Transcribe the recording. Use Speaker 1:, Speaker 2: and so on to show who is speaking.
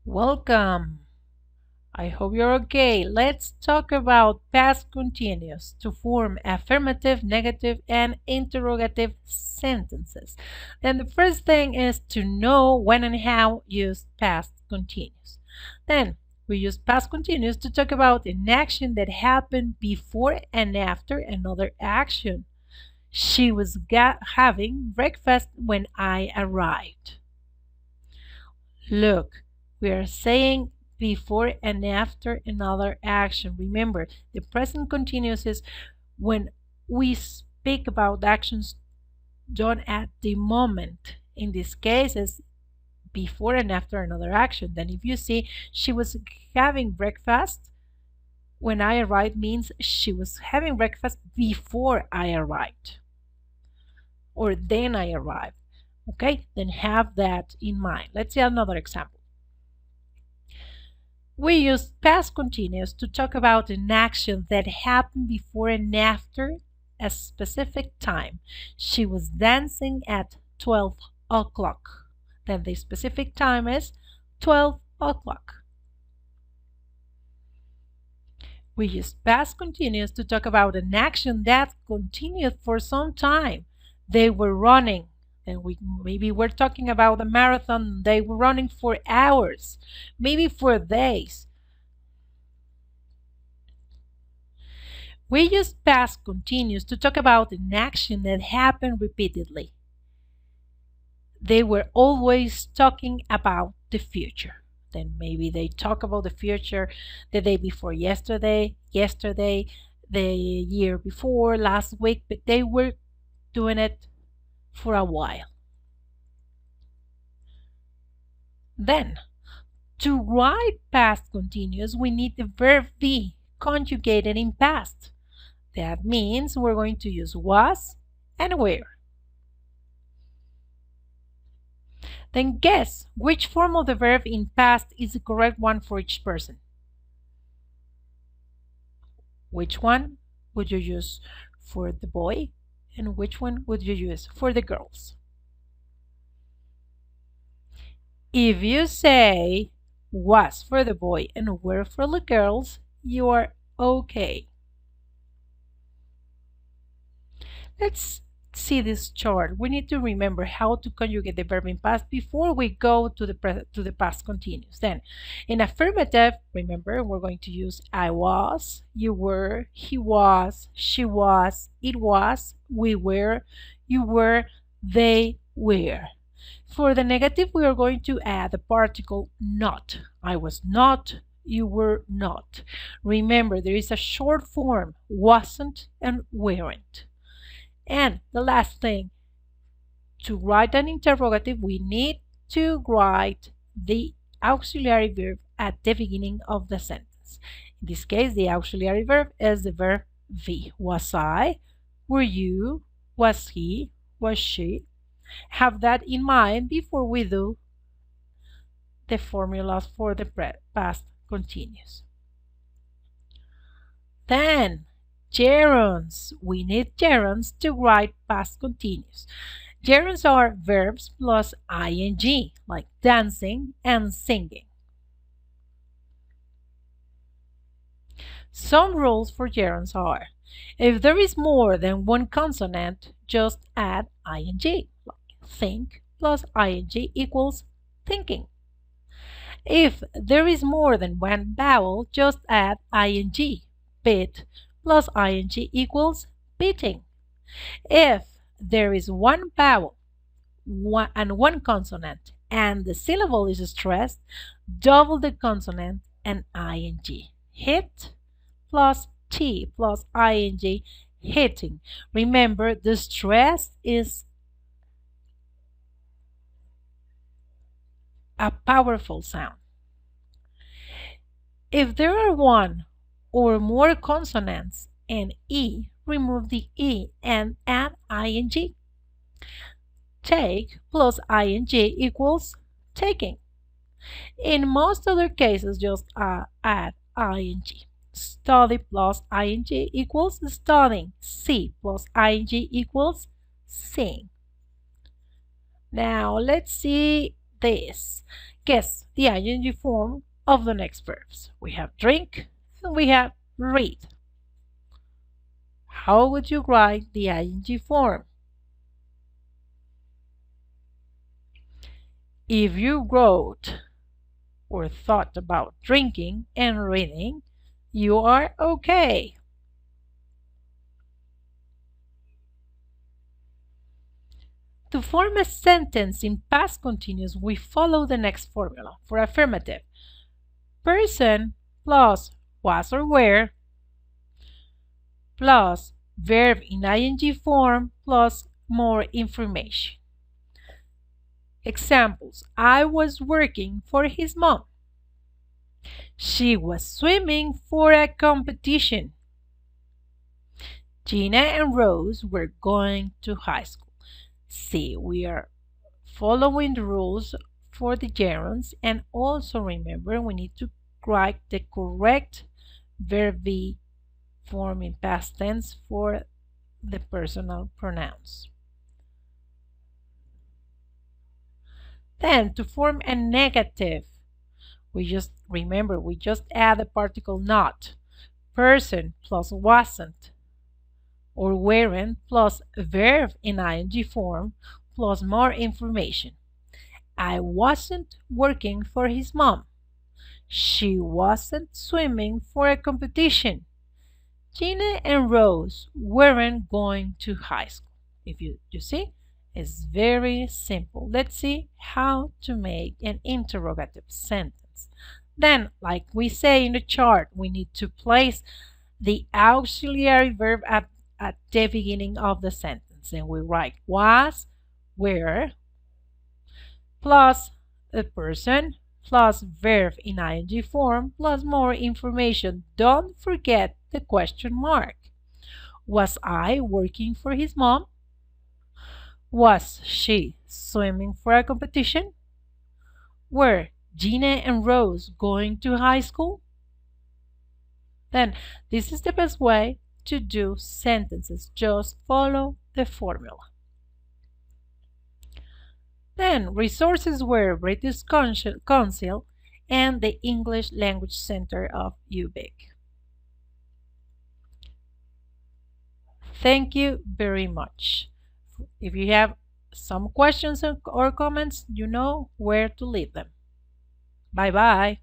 Speaker 1: Welcome. I hope you're okay. Let's talk about past continuous to form affirmative, negative, and interrogative sentences. Then the first thing is to know when and how use past continuous. Then we use past continuous to talk about an action that happened before and after another action. She was having breakfast when I arrived. Look, we are saying before and after another action. Remember, the present continuous is when we speak about actions done at the moment. In this case, it's before and after another action. Then if you see she was having breakfast when I arrived means she was having breakfast before I arrived or then I arrived. Okay, then have that in mind. Let's see another example. We use past continuous to talk about an action that happened before and after a specific time. She was dancing at 12 o'clock. Then the specific time is 12 o'clock. We use past continuous to talk about an action that continued for some time. They were running. And maybe we're talking about a marathon. They were running for hours, maybe for days. We use past continuous to talk about an action that happened repeatedly. They were always talking about the future. Then maybe they talk about the future the day before yesterday, the year before, last week, but they were doing it for a while. Then, to write past continuous, we need the verb be conjugated in past. That means we're going to use was and were. Then guess which form of the verb in past is the correct one for each person. Which one would you use for the boy and which one would you use for the girls? If you say was for the boy and were for the girls, you are okay. Let's see this chart. We need to remember how to conjugate the verb in past before we go to the past continuous. Then, in affirmative, remember we're going to use I was, you were, he was, she was, it was, we were, you were, they were. For the negative, we are going to add the particle not. I was not, you were not. Remember, there is a short form, wasn't and weren't. And the last thing, to write an interrogative, we need to write the auxiliary verb at the beginning of the sentence. In this case, the auxiliary verb is the verb be. Was I? Were you? Was he? Was she? Have that in mind before we do the formulas for the past continuous. Then, gerunds. We need gerunds to write past continuous. Gerunds are verbs plus ing, like dancing and singing. Some rules for gerunds are, if there is more than one consonant, just add ing, like think plus ing equals thinking. If there is more than one vowel, just add ing, bit plus ing equals beating. If there is one vowel and one consonant and the syllable is stressed, double the consonant and ing. Hit plus t plus ing, hitting. Remember, the stress is a powerful sound. If there are one or more consonants and e, remove the e and add ing. Take plus ing equals taking. In most other cases, just add ing. Study plus ing equals studying. See plus ing equals seeing. Now let's see this? Guess the ing form of the next verbs. We have drink and we have read. How would you write the ing form? If you wrote or thought about drinking and reading, you are okay. To form a sentence in past continuous, we follow the next formula. For affirmative, person plus was or were plus verb in ing form plus more information. Examples: I was working for his mom. She was swimming for a competition. Gina and Rose were going to high school. See, we are following the rules for the gerunds, and also remember we need to write the correct verb be form in past tense for the personal pronouns. Then to form a negative, we just add the particle not. Person plus wasn't or weren't plus verb in ing form plus more information. I wasn't working for his mom. She wasn't swimming for a competition. Gina and Rose weren't going to high school. If you see, it's very simple. Let's see how to make an interrogative sentence. Then, like we say in the chart, we need to place the auxiliary verb at the beginning of the sentence. And we write was, were, plus the person, plus verb in ing form, plus more information. Don't forget the question mark. Was I working for his mom? Was she swimming for a competition? Were Gina and Rose going to high school? Then this is the best way to do sentences. Just follow the formula. Then resources were British Council and the English Language Center of UBIC. Thank you very much. If you have some questions or comments, you know where to leave them. Bye-bye.